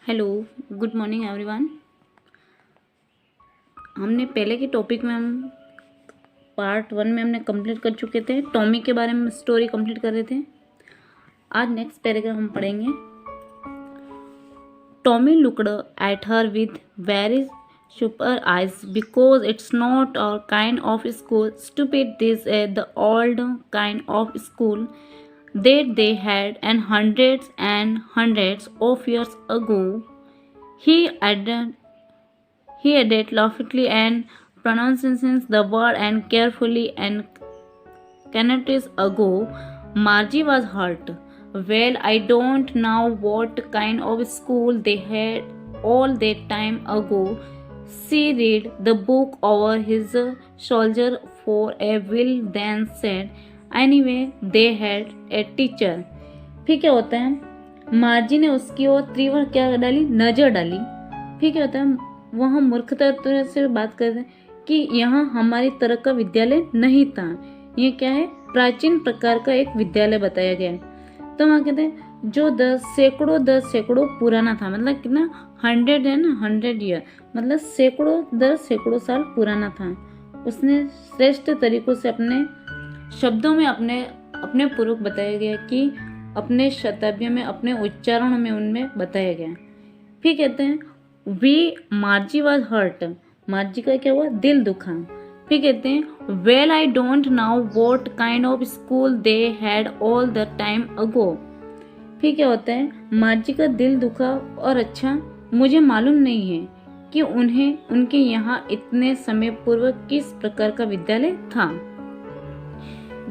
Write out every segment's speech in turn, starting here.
Hello, good morning everyone. हमने पहले के टॉपिक में हम पार्ट 1 में हमने कंप्लीट कर चुके थे। टॉमी के बारे में स्टोरी कंप्लीट कर रहे थे। आज नेक्स्ट पैराग्राफ हम पढ़ेंगे। Tommy looked at her with very super eyes because it's not a kind of school stupid this is the old kind of school that they had and hundreds of years ago. He added, he added laughingly and pronouncing the word and carefully and centuries ago. Margie was hurt. Well, I don't know what kind of school they had all that time ago. She read the book over his shoulder for a while, then said, Anyway, they had a teacher. फिर क्या होता है, मार्जी ने उसकी ओर तीव्र क्या डाली, नजर डाली। फिर क्या होता है, वह मूर्खता तरह से बात करते हैं कि यहाँ हमारी तरह का विद्यालय नहीं था। ये क्या है, प्राचीन प्रकार का एक विद्यालय बताया गया है। तो वहाँ कहते हैं जो 10 सैकड़ों पुराना था, मतलब कितना 100 है ना, 100 ईयर, मतलब सैकड़ों साल पुराना था। उसने श्रेष्ठ तरीकों से अपने शब्दों में अपने पूर्वक बताया गया कि अपने शताब्दियों में, अपने उच्चारण में उनमें बताया गया। फिर कहते हैं we Margie was hurt, Margie का क्या हुआ, दिल दुखा। फिर कहते हैं well I don't know what kind of school they had all the time ago. फिर क्या होता है, मार्जी का दिल दुखा और अच्छा, मुझे मालूम नहीं है कि उनके यहाँ इतने समय पूर्व किस प्रकार का विद्यालय था।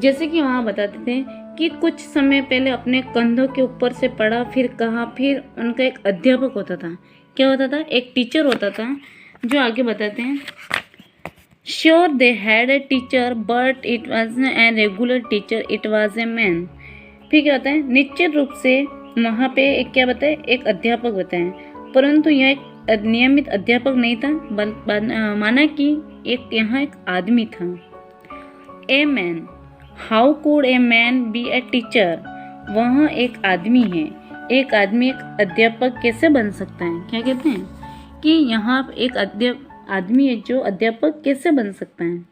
जैसे कि वहाँ बताते थे कि कुछ समय पहले अपने कंधों के ऊपर से पढ़ा, फिर कहा, फिर उनका एक अध्यापक होता था। क्या होता था, एक टीचर होता था, जो आगे बताते हैं sure they had a teacher but it was a regular teacher, it was a man. फिर क्या होता है, निश्चित रूप से वहाँ पे एक क्या बताए, एक अध्यापक बताए, परंतु यह एक नियमित अध्यापक नहीं था, माना कि यहाँ एक आदमी था। A man, how could a man B a teacher, वहाँ एक आदमी है, एक आदमी एक अध्यापक कैसे बन सकता है। क्या कहते हैं कि यहाँ एक आदमी है जो अध्यापक कैसे बन सकता है।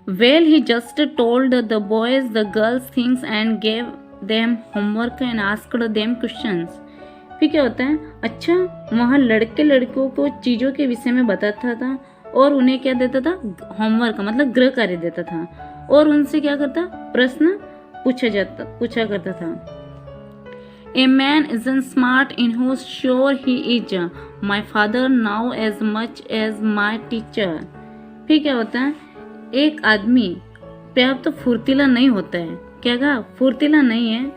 Well he just told the boys the girls things and gave them homework and asked them questions. फिर क्या होता है, अच्छा वहाँ लड़के लड़कियों को चीज़ों के विषय में बताता था और उन्हें क्या देता था, होमवर्क मतलब गृह कार्य देता था, और उनसे क्या करता, प्रश्न पूछा करता था। A man isn't smart in who sure he is my father now as much as my teacher. फिर क्या होता है, एक आदमी पर्याप्त तो फुर्तीला नहीं होता है। क्या कहा, फुर्तीला नहीं है।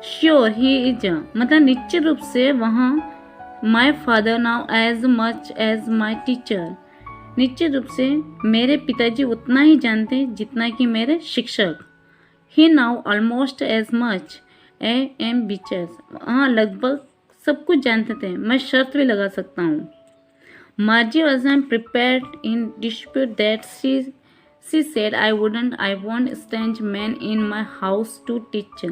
श्योर ही इज मतलब निश्चित रूप से वहाँ my father now as much as my teacher, निश्चित रूप से मेरे पिताजी उतना ही जानते हैं जितना कि मेरे शिक्षक। He now almost as much a M beaches, हाँ लगभग सब कुछ जानते थे, मैं शर्त भी लगा सकता हूँ। Margie was prepared in dispute that she said I won't strange man in my house to teach.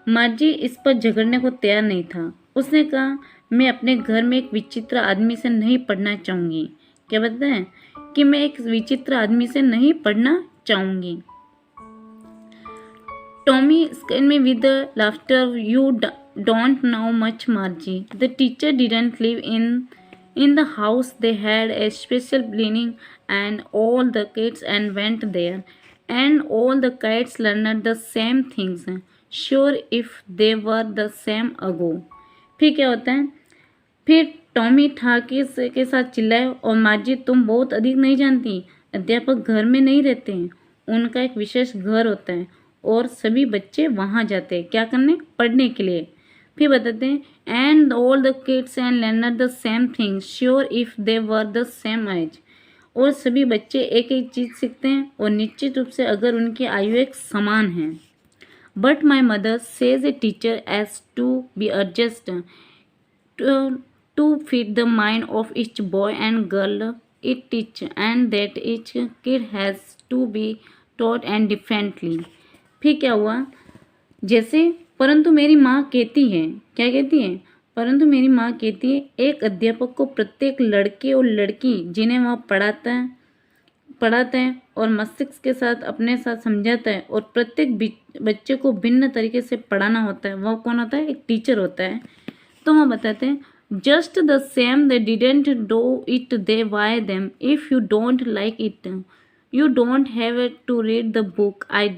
Margie इस पर झगड़ने को तैयार नहीं था। उसने कहा मैं अपने घर में एक विचित्र आदमी से नहीं पढ़ना चाहूँगी। क्या बताते हैं कि मैं एक विचित्र आदमी से नहीं पढ़ना चाहूंगी। टॉमी स्क्रीन में with laughter, you don't know much Margie, the teacher didn't live in the house, they had a special cleaning and all the kids and went there and all the kids learned the same things, sure if they were the same ago. फिर क्या होता है, फिर Tommy ठाके के साथ चिल्लाए, और मार्जी तुम बहुत अधिक नहीं जानती, अध्यापक घर में नहीं रहते हैं, उनका एक विशेष घर होता है और सभी बच्चे वहाँ जाते हैं क्या करने, पढ़ने के लिए। फिर बताते हैं and all the kids and learn the same thing sure if they were the same age, और सभी बच्चे एक एक चीज़ सीखते हैं और निश्चित रूप से अगर उनकी आयु एक समान है। But my mother says a teacher has to be adjust to fit the mind of each boy and girl it teach, and that each kid has to be taught and differently। फिर क्या हुआ, जैसे परंतु मेरी माँ कहती है, क्या कहती है, परंतु मेरी माँ कहती है एक अध्यापक को प्रत्येक लड़के और लड़की जिन्हें वह पढ़ाता है और मस्तिष्क के साथ अपने साथ समझाता है और प्रत्येक बच्चे को भिन्न तरीके से पढ़ाना होता है, वह कौन होता है? एक टीचर होता है। तो वह बताते हैं just the same they didn't do it they why them if you don't like it you don't have to read the book I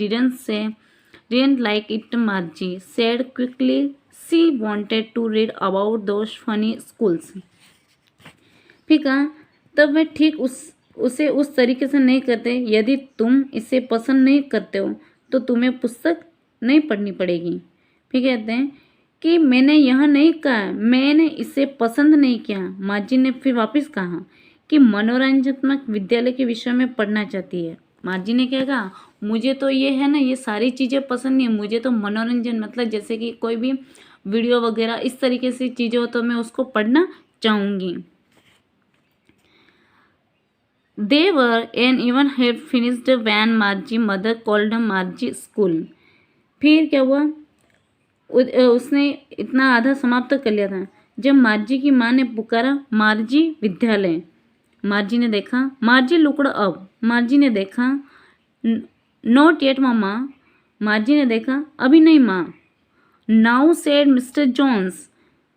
didn't like it Margie said quickly she wanted to read about those funny schools। फिर कहा तब वे ठीक उसे उस तरीके से नहीं करते। यदि तुम इसे पसंद नहीं करते हो तो तुम्हें पुस्तक नहीं पढ़नी पड़ेगी। फिर कहते हैं कि मैंने यह नहीं कहा मैंने इसे पसंद नहीं किया। मार्जी ने फिर वापस कहा कि मनोरंजनात्मक विद्यालय के विषय में पढ़ना चाहती है। मार्जी ने क्या कहा? मुझे तो ये है ना, ये सारी चीज़ें पसंद नहीं है, मुझे तो मनोरंजन मतलब जैसे कि कोई भी वीडियो वगैरह इस तरीके से चीज़ें हो तो मैं उसको पढ़ना चाहूँगी। They were and even had finished when Margie mother called Margie school। फिर क्या हुआ? उसने इतना आधा समाप्त कर लिया था जब मार्जी की माँ ने पुकारा मार्जी विद्यालय। मार्जी ने देखा, मार्जी लुकड़ अब, मार्जी ने देखा नॉट येट मामा, मार्जी ने देखा अभी नहीं माँ। नाउ सेड मिस्टर जॉन्स,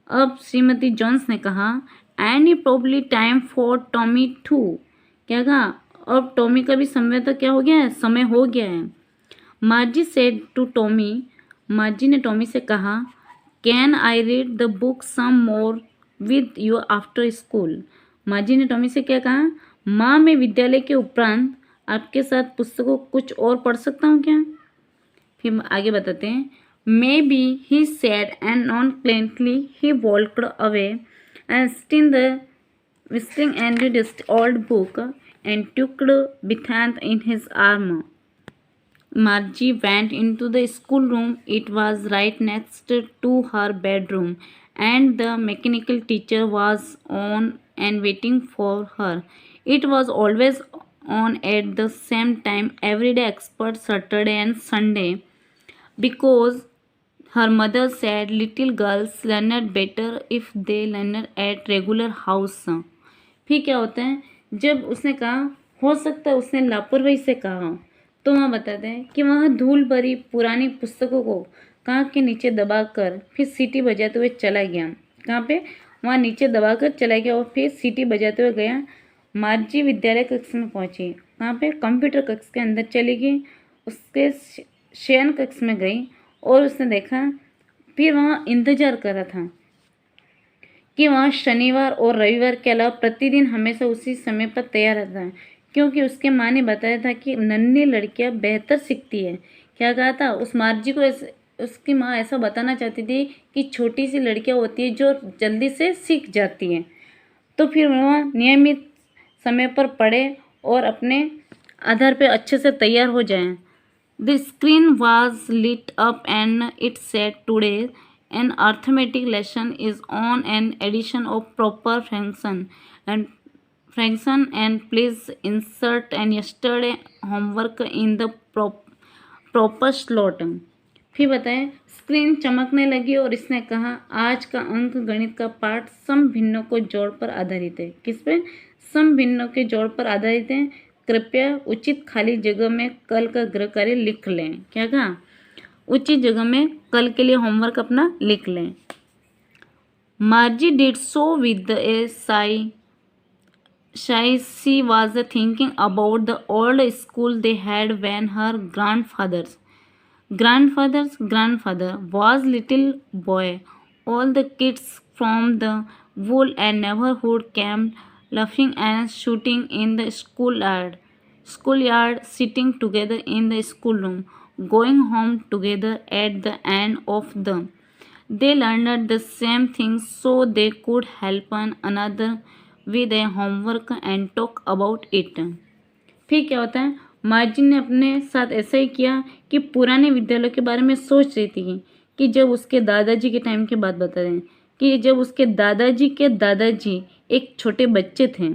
अब श्रीमती जॉन्स ने कहा and probably time for Tommy to, क्या कहा? अब टॉमी का भी समय तो क्या हो गया है? समय हो गया है। Margie said to Tommy, Margie ने टॉमी से कहा can I read the book some more with you after school. Margie ने टॉमी से क्या कहा? माँ मैं विद्यालय के उपरांत आपके साथ पुस्तकों कुछ और पढ़ सकता हूँ क्या? फिर आगे बताते हैं maybe he said and nonchalantly he walked away and visiting and read his old book and took Bithant in his arm. Margie went into the schoolroom. It was right next to her bedroom, and the mechanical teacher was on and waiting for her. It was always on at the same time every day except Saturday and Sunday, because her mother said little girls learned better if they learned at regular house। फिर क्या होता है? जब उसने कहा हो सकता है उसने लापरवाही से कहा, तो वहाँ बताते हैं कि वहाँ धूल भरी पुरानी पुस्तकों को कांख के नीचे दबाकर फिर सीटी बजाते हुए चला गया। कहाँ पे? वहाँ नीचे दबाकर चला गया और फिर सीटी बजाते हुए गया। मार्जी विद्यालय कक्ष में पहुँची। कहाँ पे? कंप्यूटर कक्ष के अंदर चली गई, उसके शयन कक्ष में गई और उसने देखा, फिर वहाँ इंतजार कर रहा था कि वहाँ शनिवार और रविवार के अलावा प्रतिदिन हमेशा उसी समय पर तैयार रहता है, क्योंकि उसके माँ ने बताया था कि नन्ही लड़कियाँ बेहतर सीखती है। क्या कहा था? उस मार्जी को उसकी माँ ऐसा बताना चाहती थी कि छोटी सी लड़कियाँ होती है जो जल्दी से सीख जाती हैं। तो फिर वह नियमित समय पर पढ़े और अपने आधार पे अच्छे से तैयार हो जाएं। The screen was lit up and it said today an arithmetic lesson is on an edition of proper function and please insert and yesterday homework in the proper slot। फिर बताएं स्क्रीन चमकने लगी और इसने कहा आज का अंक गणित का पाठ सम भिन्नों को जोड़ पर आधारित है। किस पे? सम भिन्नों के जोड़ पर आधारित है। कृपया उचित खाली जगह में कल का गृह कार्य लिख लें। क्या कहा? उचित जगह में कल के लिए होमवर्क अपना लिख लें। मार्जी did so with A Sai she was thinking about the old school they had when her grandfather was little boy। All the kids from the whole and neighborhood came laughing and shooting in the schoolyard, sitting together in the schoolroom, going home together at the end of the they learned the same things so they could help one another with a homework and talk about it। फिर क्या होता है? Margin ने अपने साथ ऐसा ही किया कि पुराने विद्यालयों के बारे में सोच रही थी कि जब उसके दादाजी के टाइम की बात बता रहे हैं कि जब उसके दादाजी के दादाजी एक छोटे बच्चे थे,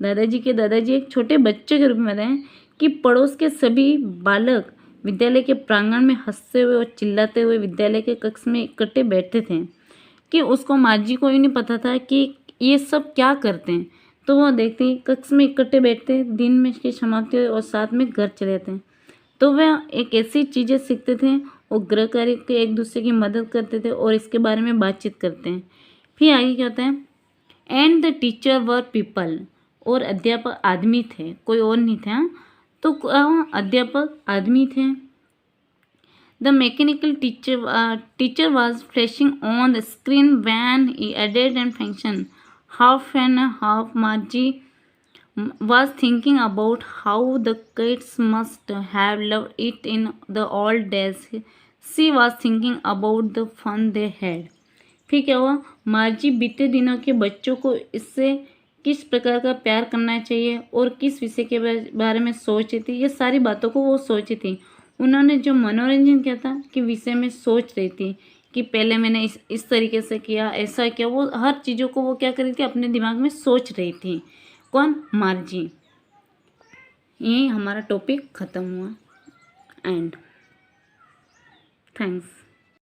दादाजी के दादाजी एक छोटे बच्चे के रूप में बताएं कि पड़ोस के सभी बालक विद्यालय के प्रांगण में हंसते हुए और चिल्लाते हुए विद्यालय के कक्ष में इकट्ठे बैठते थे कि उसको मार्जी को ही नहीं पता था कि ये सब क्या करते हैं। तो वो देखती कक्ष में इकट्ठे बैठते, दिन में की समाप्ति हुई और साथ में घर चले जाते हैं। तो वह एक ऐसी चीज़ें सीखते थे और गृह कार्य के एक दूसरे की मदद करते थे और इसके बारे में बातचीत करते हैं। फिर आगे क्या होता है, and the teacher were people, और अध्यापक आदमी थे, कोई और नहीं थे। हाँ, तो अध्यापक आदमी थे। The mechanical teacher was flashing on the screen when he added and function. Half and half Margie was thinking about how the kids must have loved it in the old days. She was thinking about the fun they had. फिर क्या हुआ, मार्जी बीते दिनों के बच्चों को इससे किस प्रकार का प्यार करना चाहिए और किस विषय के बारे में सोच रही थी, ये सारी बातों को वो सोची थी। उन्होंने जो मनोरंजन किया था कि विषय में सोच रही थी कि पहले मैंने इस तरीके से किया, ऐसा किया, वो हर चीज़ों को वो क्या कर रही थी, अपने दिमाग में सोच रही थी। कौन, मार्जी। यही हमारा टॉपिक ख़त्म हुआ। And thanks.